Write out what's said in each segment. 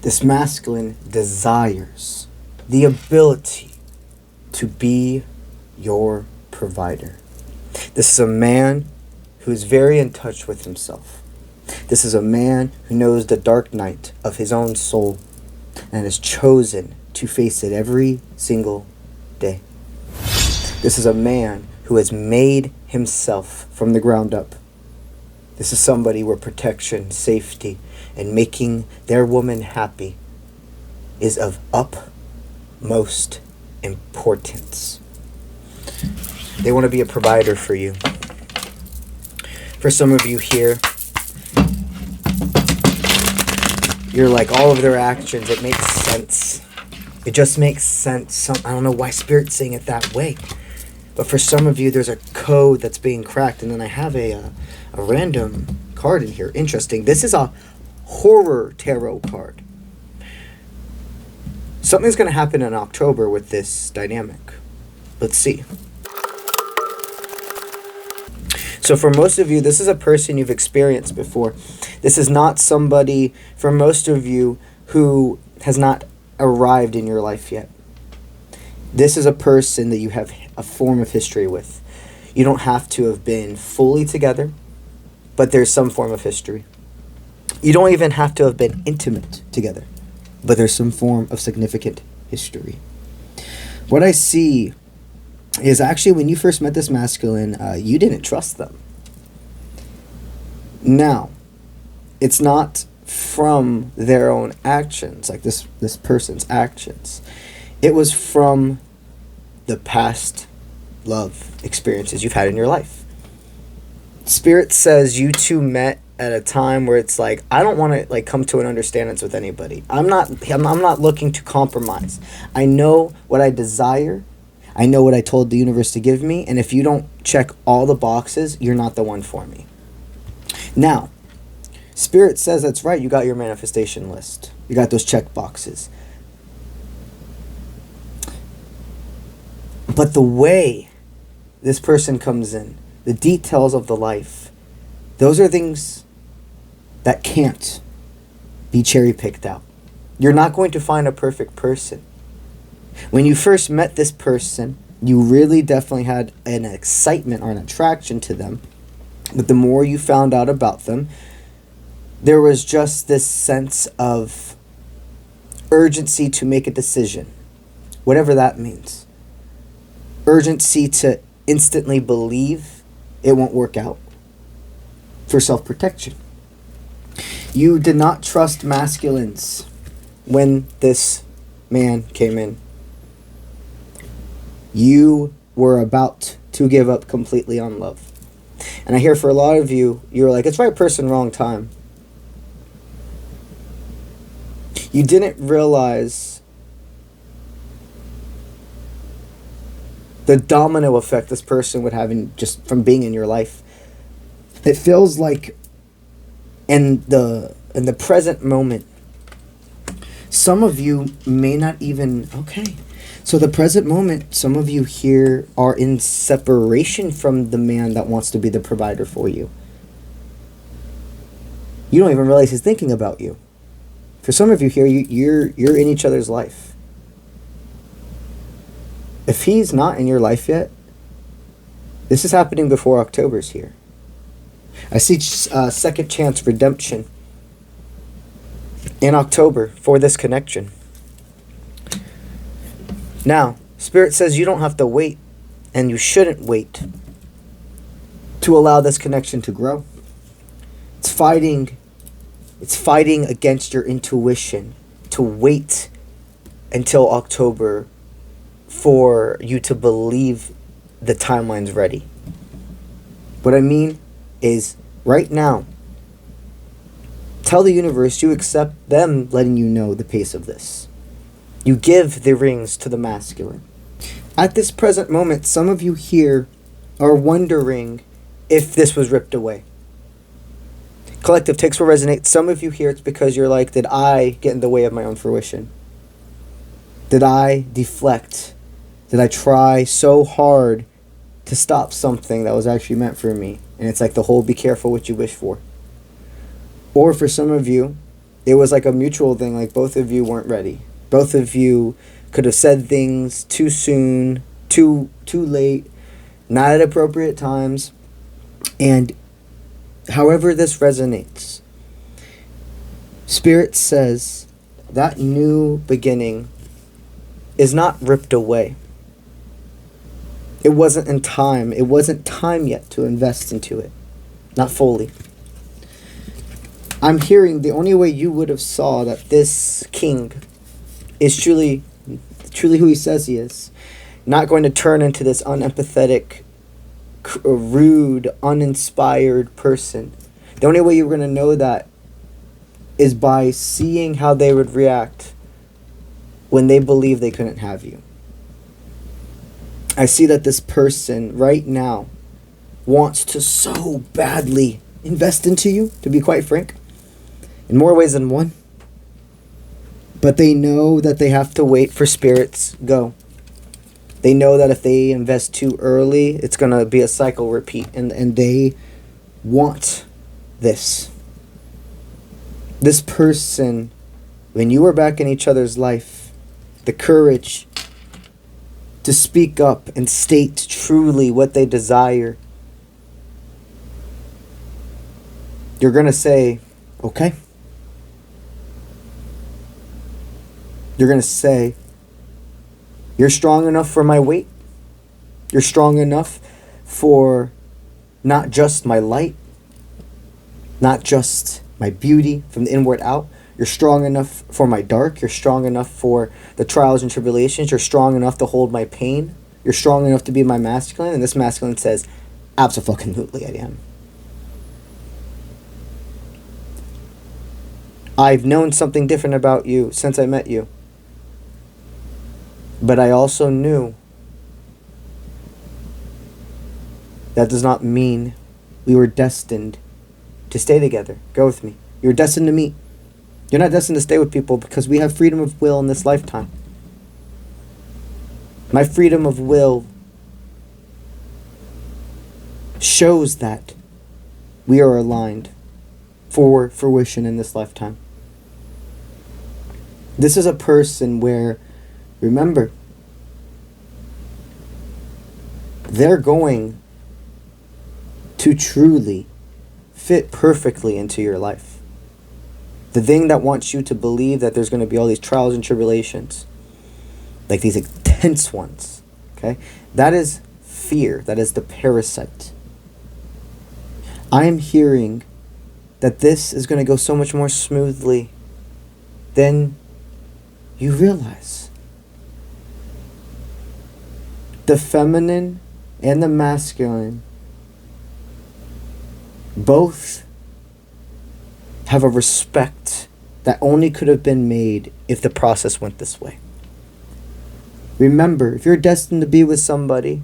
This masculine desires the ability to be your provider. This is a man who is very in touch with himself. This is a man who knows the dark night of his own soul and has chosen to face it every single day. This is a man who has made himself from the ground up. This is somebody where protection, safety, and making their woman happy is of utmost importance. They want to be a provider for you. For some of you here, you're like, all of their actions, it makes sense. It just makes sense. I don't know why Spirit's saying it that way. But for some of you, there's a code that's being cracked. And then I have a random card in here. Interesting. This is a horror tarot card. Something's going to happen in October with this dynamic. Let's see. So for most of you, this is a person you've experienced before. This is not somebody, for most of you, who has not arrived in your life yet. This is a person that you have a form of history with. You don't have to have been fully together, but there's some form of history. You don't even have to have been intimate together, but there's some form of significant history. What I see is actually when you first met this masculine, you didn't trust them. Now, it's not from their own actions, like this person's actions. It was from the past love experiences you've had in your life. Spirit says you two met at a time where it's like, I don't want to like come to an understanding with anybody. I'm not looking to compromise. I know what I desire. I know what I told the universe to give me, and if you don't check all the boxes, you're not the one for me. Now, Spirit says that's right, you got your manifestation list. You got those check boxes. But the way this person comes in, the details of the life, those are things that can't be cherry-picked out. You're not going to find a perfect person. When you first met this person, you really definitely had an excitement or an attraction to them. But the more you found out about them, there was just this sense of urgency to make a decision, whatever that means. Urgency to instantly believe it won't work out for self-protection. You did not trust masculines when this man came in. You were about to give up completely on love. And I hear for a lot of you, you're like, it's right person, wrong time. You didn't realize the domino effect this person would have just from being in your life. It feels like in the present moment, some of you may not even, okay. So the present moment, some of you here are in separation from the man that wants to be the provider for you. You don't even realize he's thinking about you. For some of you here, you're in each other's life. If he's not in your life yet, this is happening before October's here. I see second chance redemption in October for this connection. Now, Spirit says you don't have to wait, and you shouldn't wait to allow this connection to grow. It's fighting against your intuition to wait until October for you to believe the timeline's ready. What I mean is right now, tell the universe you accept them letting you know the pace of this. You give the rings to the masculine. At this present moment, some of you here are wondering if this was ripped away. Collective takes will resonate. Some of you here, it's because you're like, did I get in the way of my own fruition? Did I deflect? Did I try so hard to stop something that was actually meant for me? And it's like the whole be careful what you wish for. Or for some of you, It was like a mutual thing, like both of you weren't ready. Both of you could have said things too soon, too late, not at appropriate times. And however this resonates, Spirit says that new beginning is not ripped away. It wasn't in time. It wasn't time yet to invest into it. Not fully. I'm hearing the only way you would have saw that this king is truly who he says he is, not going to turn into this unempathetic, rude, uninspired person. The only way you were going to know that is by seeing how they would react when they believe they couldn't have you. I see that this person right now wants to so badly invest into you, to be quite frank, in more ways than one. But they know that they have to wait for Spirit's go. They know that if they invest too early, it's going to be a cycle repeat. And they want this. This person, when you were back in each other's life, the courage to speak up and state truly what they desire, you're going to say, okay. You're going to say, you're strong enough for my weight. You're strong enough for not just my light, not just my beauty from the inward out. You're strong enough for my dark. You're strong enough for the trials and tribulations. You're strong enough to hold my pain. You're strong enough to be my masculine. And this masculine says, absolutely I am. I've known something different about you since I met you. But I also knew that does not mean we were destined to stay together. Go with me. You were destined to meet. You're not destined to stay with people because we have freedom of will in this lifetime. My freedom of will shows that we are aligned for fruition in this lifetime. This is a person where, remember, they're going to truly fit perfectly into your life. The thing that wants you to believe that there's going to be all these trials and tribulations, like these intense ones, okay? That is fear. That is the parasite. I am hearing that this is going to go so much more smoothly than you realize. The feminine and the masculine both have a respect that only could have been made if the process went this way. Remember, if you're destined to be with somebody,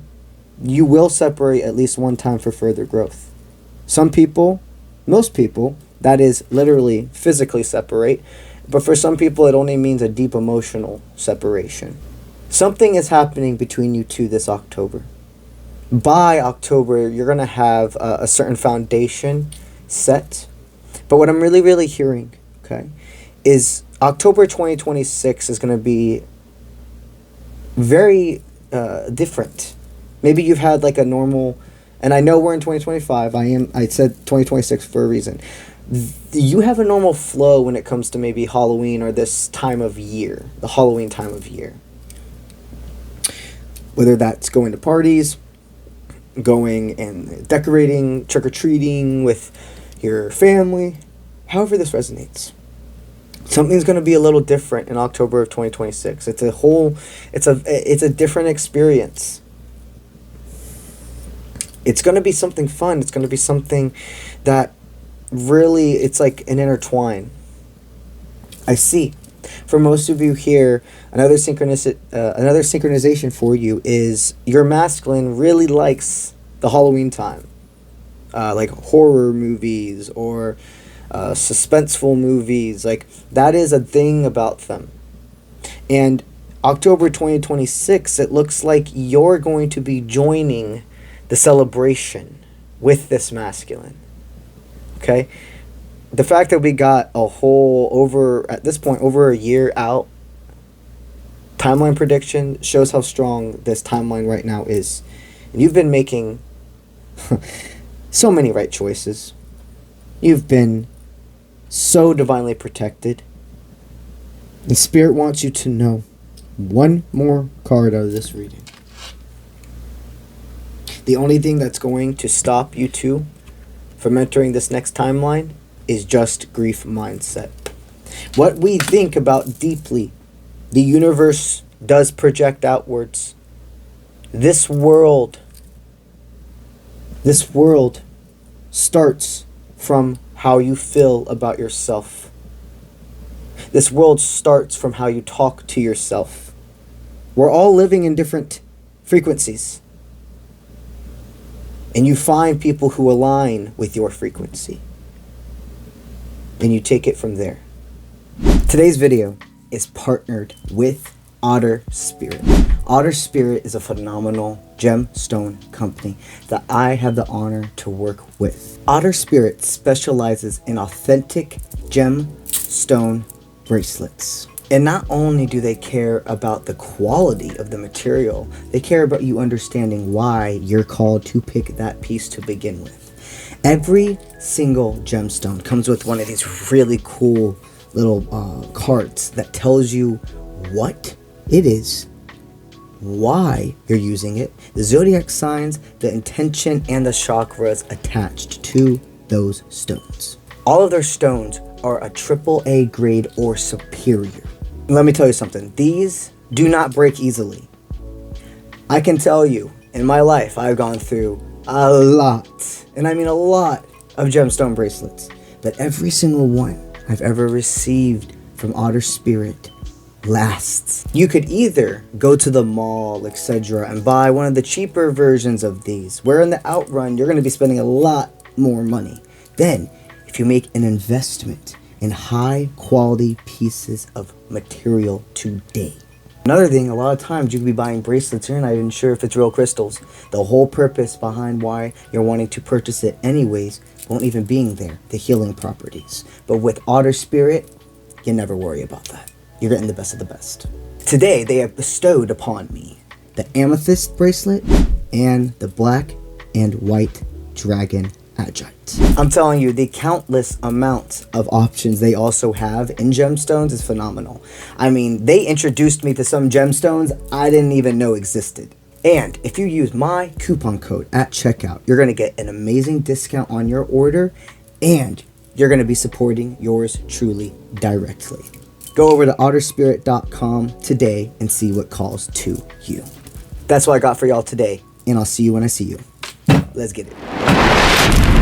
you will separate at least one time for further growth. Some people, most people, that is literally physically separate. But for some people, it only means a deep emotional separation. Something is happening between you two this October. By October, you're going to have a certain foundation set. But what I'm really, really hearing, okay, is October 2026 is going to be very different. Maybe you've had like a normal, and I know we're in 2025. I said 2026 for a reason. You have a normal flow when it comes to maybe Halloween or this time of year, the Halloween time of year. Whether that's going to parties, going and decorating, trick-or-treating with your family, however this resonates. Something's going to be a little different in October of 2026. It's a different experience. It's going to be something fun. It's going to be something that really, it's like an intertwine. I see. For most of you here, another synchronization for you is your masculine really likes the Halloween time. Like horror movies or suspenseful movies. Like, that is a thing about them. And October 2026, it looks like you're going to be joining the celebration with this masculine. Okay? The fact that we got a whole at this point, over a year out timeline prediction shows how strong this timeline right now is. And you've been making so many right choices. You've been so divinely protected. And Spirit wants you to know one more card out of this reading. The only thing that's going to stop you two from entering this next timeline is just grief mindset. What we think about deeply, the universe does project outwards. This world starts from how you feel about yourself. This world starts from how you talk to yourself. We're all living in different frequencies. And you find people who align with your frequency. And you take it from there. Today's video is partnered with Otter Spirit. Otter Spirit is a phenomenal gemstone company that I have the honor to work with. Otter Spirit specializes in authentic gemstone bracelets. And not only do they care about the quality of the material, they care about you understanding why you're called to pick that piece to begin with. Every single gemstone comes with one of these really cool little cards that tells you what it is, why you're using it, the zodiac signs, the intention, and the chakras attached to those stones. All of their stones are a AAA grade or superior. Let me tell you something. These do not break easily. I can tell you, in my life, I've gone through a lot, and I mean a lot, of gemstone bracelets. But every single one I've ever received from Otter Spirit lasts. You could either go to the mall, etc., and buy one of the cheaper versions of these, where in the outrun, you're going to be spending a lot more money. Then, if you make an investment in high quality pieces of material today. Another thing, a lot of times you could be buying bracelets, you're not even sure if it's real crystals. The whole purpose behind why you're wanting to purchase it anyways won't even be there, the healing properties. But with Otter Spirit, you never worry about that. You're getting the best of the best. Today, they have bestowed upon me the amethyst bracelet and the black and white dragon adjunct. I'm telling you, the countless amounts of options they also have in gemstones is phenomenal. I mean, they introduced me to some gemstones I didn't even know existed. And if you use my coupon code at checkout, you're going to get an amazing discount on your order, and you're going to be supporting yours truly directly. Go over to otterspirit.com today and see what calls to you. That's what I got for y'all today, and I'll see you when I see you. Let's get it.